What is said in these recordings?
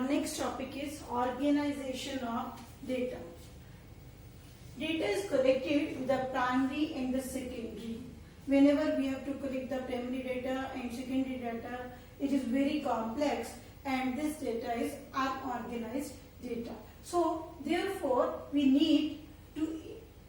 Our next topic is organization of data. Data is collected with the primary and the secondary. Whenever we have to collect the primary data and secondary data, it is very complex and this data is unorganized data. So therefore we need to,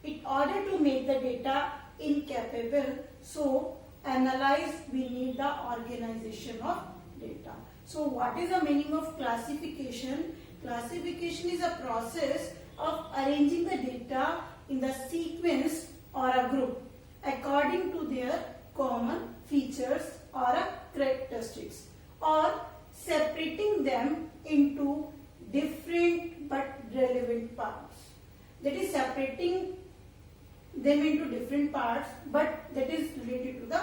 in order to make the data incapable, so analyze, we need the organization of data. So what is the meaning of classification? Classification is a process of arranging the data in the sequence or a group according to their common features or characteristics, or separating them into different but relevant parts. That is separating them into different parts, but that is related to the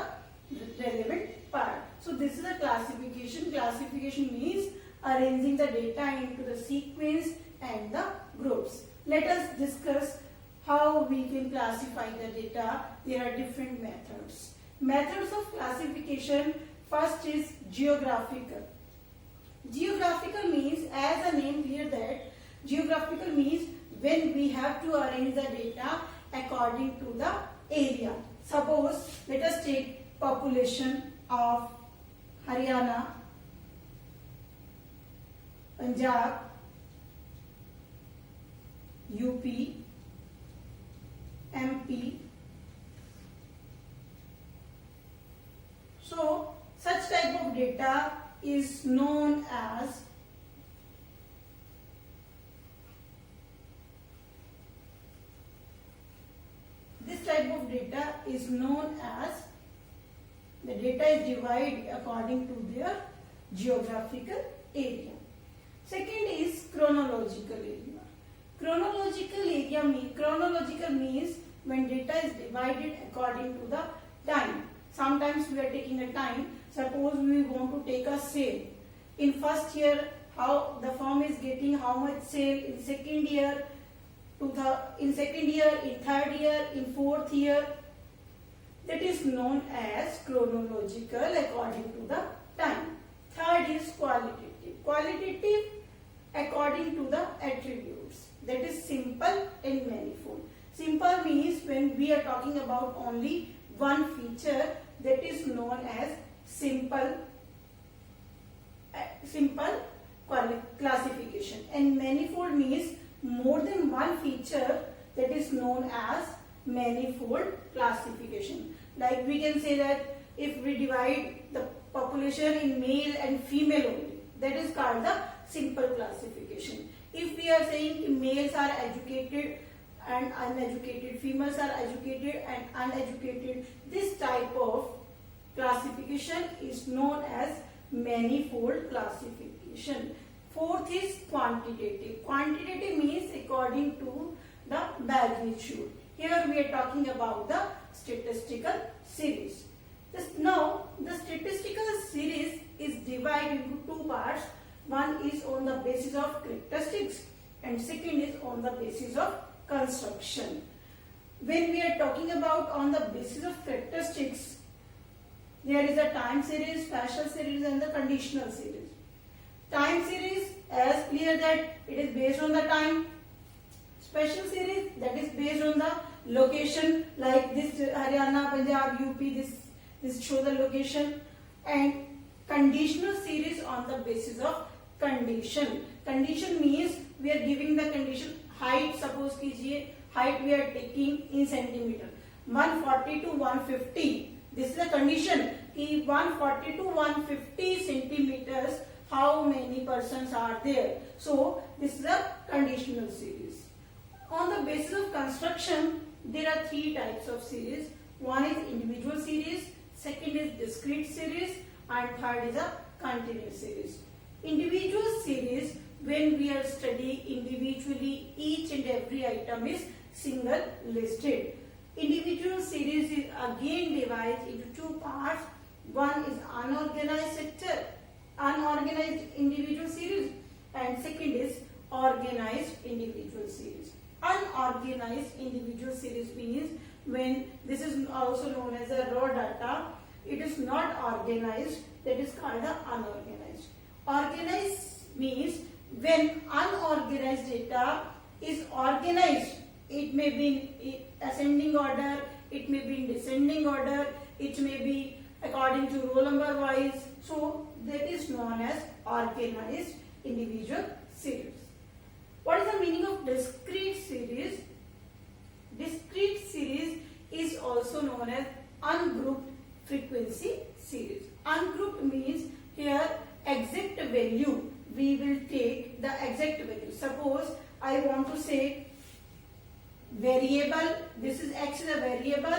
relevant part. So this is a classification. Classification means arranging the data into the sequence and the groups. Let us discuss how we can classify the data. There are different methods. Methods of classification, first is geographical. Geographical means, as the name clear that, geographical means when we have to arrange the data according to the area. Suppose, let us take population of Haryana, Punjab, UP, MP. So, such type of data is known as the data is divided according to their geographical area. Second is chronological area. Chronological means when data is divided according to the time. Sometimes we are taking a time. Suppose we want to take a sale. In first year, how the firm is getting how much sale. In second year, in third year, in fourth year. That is known as chronological according to the time. Third is qualitative. Qualitative according to the attributes. That is simple and manifold. Simple means when we are talking about only one feature, that is known as simple classification. And manifold means more than one feature, that is known as manifold classification. Like we can say that if we divide the population in male and female only, that is called the simple classification. If we are saying males are educated and uneducated, females are educated and uneducated, this type of classification is known as manifold classification. Fourth is quantitative. Quantitative means according to the magnitude. Here we are talking about the statistical series. Now the statistical series is divided into two parts. One is on the basis of characteristics and second is on the basis of construction. When we are talking about on the basis of characteristics, there is a time series, spatial series and the conditional series. Time series, as clear that it is based on the time. Special series, that is based on the location, like this Haryana, Punjab, UP, this show the location. And conditional series on the basis of condition. Condition means we are giving the condition height. Suppose कीजिए height we are taking in centimeter, 140 to 150. This is the condition कि 140 to 150 centimeters, how many persons are there. So this is a conditional series. On the basis of construction, there are three types of series. One is individual series, second is discrete series, and third is a continuous series. Individual series, when we are studying individually, each and every item is single listed. Individual series is again divided into two parts. One is unorganized individual series, and second is organized individual series. Unorganized individual series means when this is also known as a raw data, it is not organized, that is called the unorganized. Organized means when unorganized data is organized. It may be in ascending order, it may be in descending order, it may be according to roll number wise. So that is known as organized individual series. What is the meaning of discrete series? Discrete series is also known as ungrouped frequency series. Ungrouped means here exact value. We will take the exact value. Suppose I want to say variable, this is x is a variable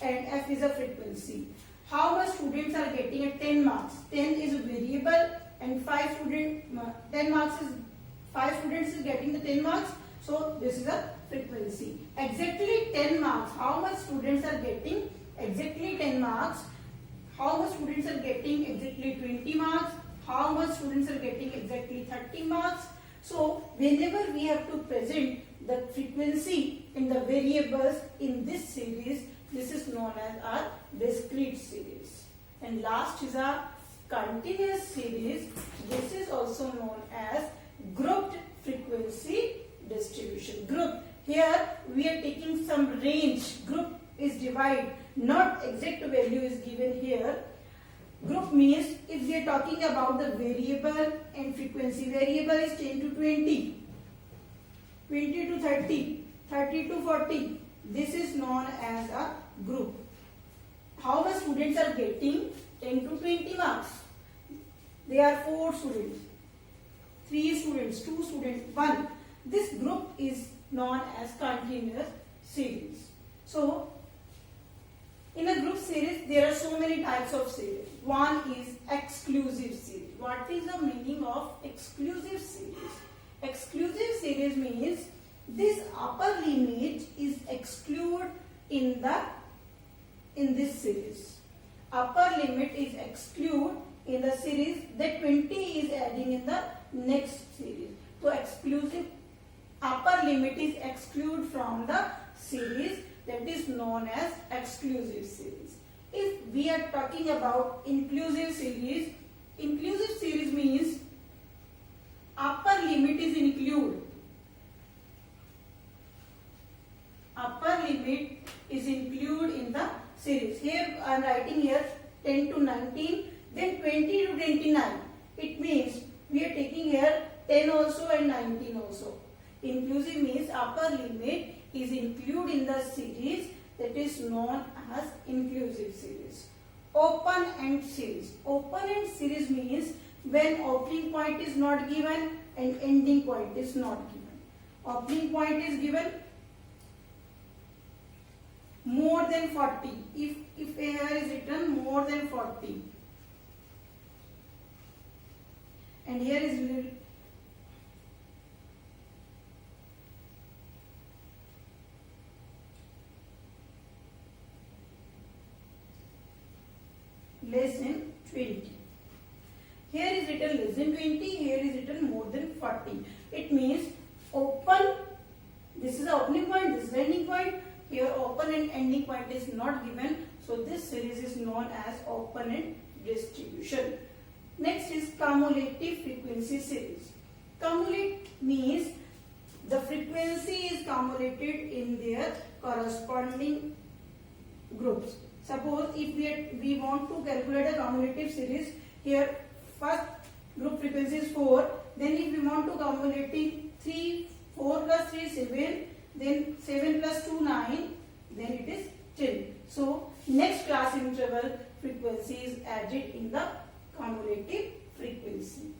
and f is a frequency. How much students are getting at 10 marks? 10 is a variable and 10 marks is 5 students is getting the 10 marks. So this is a frequency. Exactly 10 marks. How much students are getting exactly 10 marks? How much students are getting exactly 20 marks? How much students are getting exactly 30 marks? So whenever we have to present the frequency in the variables in this series, this is known as our discrete series. And last is a continuous series. This is also known as grouped frequency distribution. Group, here we are taking some range. Group is divide, not exact value is given here. Group means if we are talking about the variable and frequency, variable is 10 to 20, 20 to 30, 30 to 40. This is known as a group. How much students are getting 10 to 20 marks? There are 4 students, 3 students, 2 students, 1. This group is known as continuous series. So in a group series, there are so many types of series. One is exclusive series. What is the meaning of exclusive series? Exclusive series means this upper limit is excluded in this series. Upper limit is excluded in the series. That 20 is adding in the next series. So exclusive upper limit is excluded from the series. That is known as exclusive series. If we are talking about inclusive series means upper limit is included. Upper limit is included in the series. Here I am writing here 10 to 19, then 20 to 29. It means we are taking here 10 also and 19 also. Inclusive means upper limit is included in the series, that is known as inclusive series. Open end series. Open end series means when opening point is not given and ending point is not given. Opening point is given more than 40. If here is written more than 40 and here is less than 20. Here is written less than 20, here is written more than 40. It means open, this is the opening point, this is the ending point. Here open and ending point is not given. So this series is known as open end distribution. Next is cumulative frequency series. Cumulate means the frequency is cumulated in their corresponding groups. Suppose if we want to calculate a cumulative series, here first group frequency is 4, then if we want to calculate 3, 4 plus 3 7, then 7 plus 2 9, then it is 10. So next class interval frequency is added in the cumulative frequency.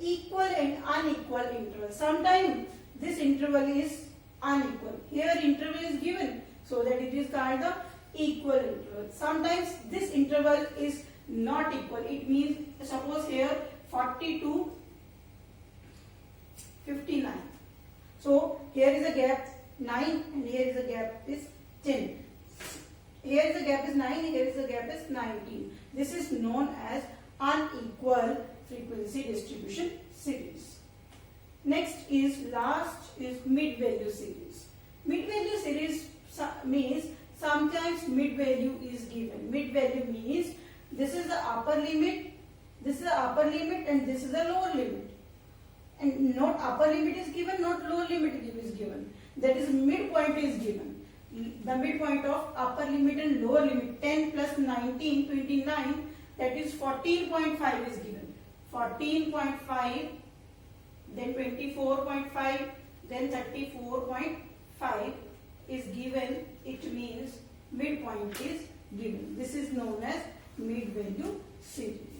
Equal and unequal interval. Sometimes this interval is unequal. Here interval is given so that it is called the equal interval. Sometimes this interval is not equal. It means suppose here 40 to 59. So here is a gap 9 and here is a gap is 10. Here is a gap is 9, here is a gap is 19. This is known as unequal frequency distribution series. Next is last is mid value series. Mid value series means sometimes mid value is given. Mid value means this is the upper limit, this is the upper limit and this is the lower limit. and not upper limit is given, not lower limit is given. That is midpoint is given. The midpoint of upper limit and lower limit, 10 plus 19, 29, that is 14.5 is given. 14.5, then 24.5, then 34.5 is given. It means midpoint is given. This is known as mid value series.